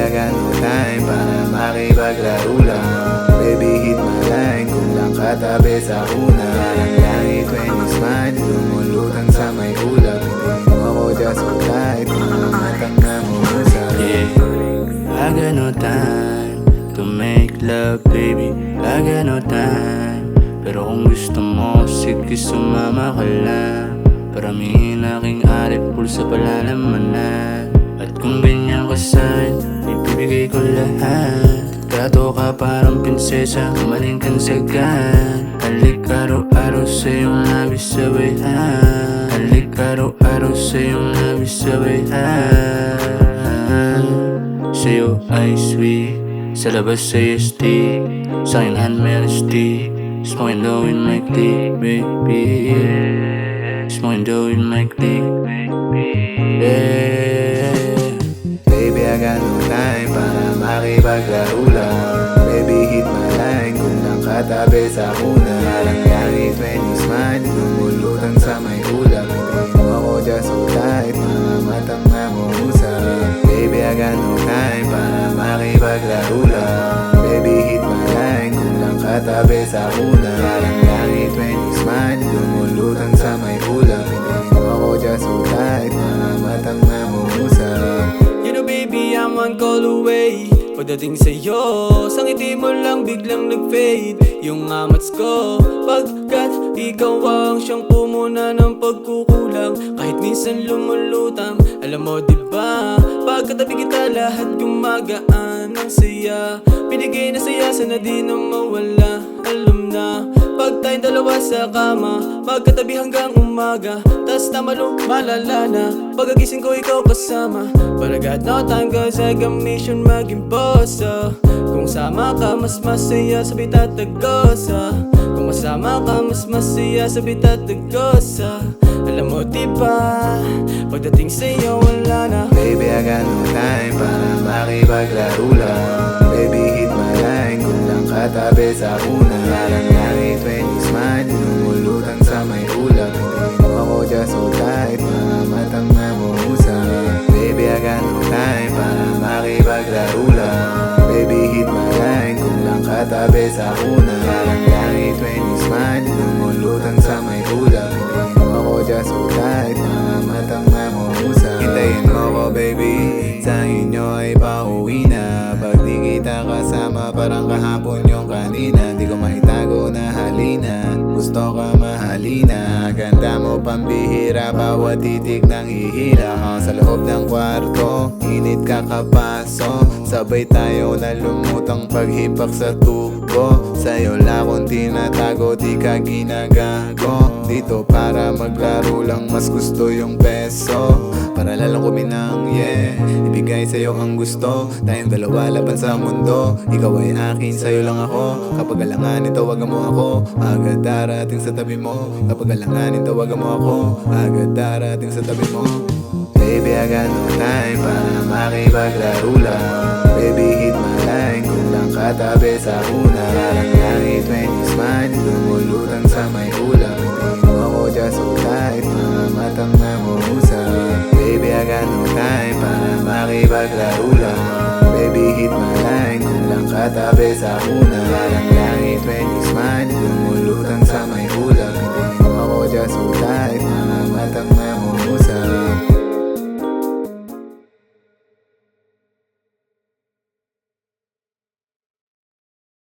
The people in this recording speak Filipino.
I got no time para makipaglaro lang. Baby, hit my line kung lang katabi sa una. Parang langit when you smile, lumulutang sa may ulap. Hindi mo ako just so tight, mga matang na mumusap. I got no time to make love, baby. I got no time. Pero kung gusto mo, sige sumama ka lang. Paramihin aking alip, pulsa palalamanan. At kung ganyan ka sa'kin, ibibigay ko lahat. Trato ka parang prinsesa, umaling kang sagan. Halik araw-araw sa iyong labis sabihan. Halik araw-araw sa iyong labis sabihan. Sa'yo ay sweet, sa labas sa'yo stick. Sa'kin handmade stick. Smoking dough in my click, baby. Smoking dough in my click, baby. Baby, I got no time para makipaglaro lang. Baby, hit my line kung lang katabi sa una. Parang langit when you smile, lumulutang sa may ulap. Hindi mo ako just so tight, mga matang na mumusap. Baby, I got no time para makipaglaro lang. Baby, hit my line kung lang katabi sa una. Parang langit when you smile, lumulutang sa may ulap. Hindi mo ako just so tight, mga matang na mumusap. You know baby, I'm one call away. Pagdating sa'yo, sa ngiti mo lang biglang nag-fade yung amats ko. Pagkat ikaw ang siyang pumuna ng pagkukulang. Kahit minsan lumulutang, alam mo diba, pagkatabi kita lahat gumagaan ng saya. Binigay na saya, sana di na mawala. Alam na, pag tayong dalawa sa kama, magkatabi hanggang umaga. Tas na malala na, pagkagising ko ikaw kasama. But I got no time cause I got mission maging boss. Kung sama ka, mas masaya sa bitatagosa. Kung masama ka, mas masaya sa bitatagosa. Alam mo diba, pagdating sa'yo wala na. Baby, I got no time para makipaglaro lang. Baby, hit my line kung lang katabi sa una. Parang langit when you smile, lumulutang sa may ulap. Hindi mo ako just so tight, mga matang na mumusap. Baby, I got no time para makipaglaro lang. Baby, hit my line kung lang katabi sa una. Parang langit when you smile, lumulutang sa may ulap. Hindi mo ako just so tight, mga matang na mumusap. Hintayin mo ko baby, sa inyo ay pauwi na. Pag di kita kasama parang kahapon yung kanina. Di ko maitago na halina, gusto ka mahalina. Ganda mo pambihira, bawat titig ng ihila. Sa loob ng kwarto, init ka kapaso. Sabay tayo na lumutang paghipak sa tubo. Sa'yo lang kung tinatago, di ka ginagago. Dito para maglaro lang, mas gusto yung peso. Para lalong kuminang, yeah, ibigay sa'yo ang gusto. Tayong dalawa laban sa mundo. Ikaw ay akin, sa'yo lang ako. Kapag alanganin, tawagan mo ako. Agad darating sa tabi mo. Kapag alanganin, tawagan mo ako. Agad darating sa tabi mo. Baby, I got no time para makipaglaro lang. Baby, hit my line kung lang katabi sa una. Parang langit when you smile, lumulutang sa may ulap. Hindi mo ako just so tight, mga matang na mumusap. Baby, I got no time para makipaglaro lang. Baby, hit my line kung lang katabi sa una. Parang langit when you smile, lumulutang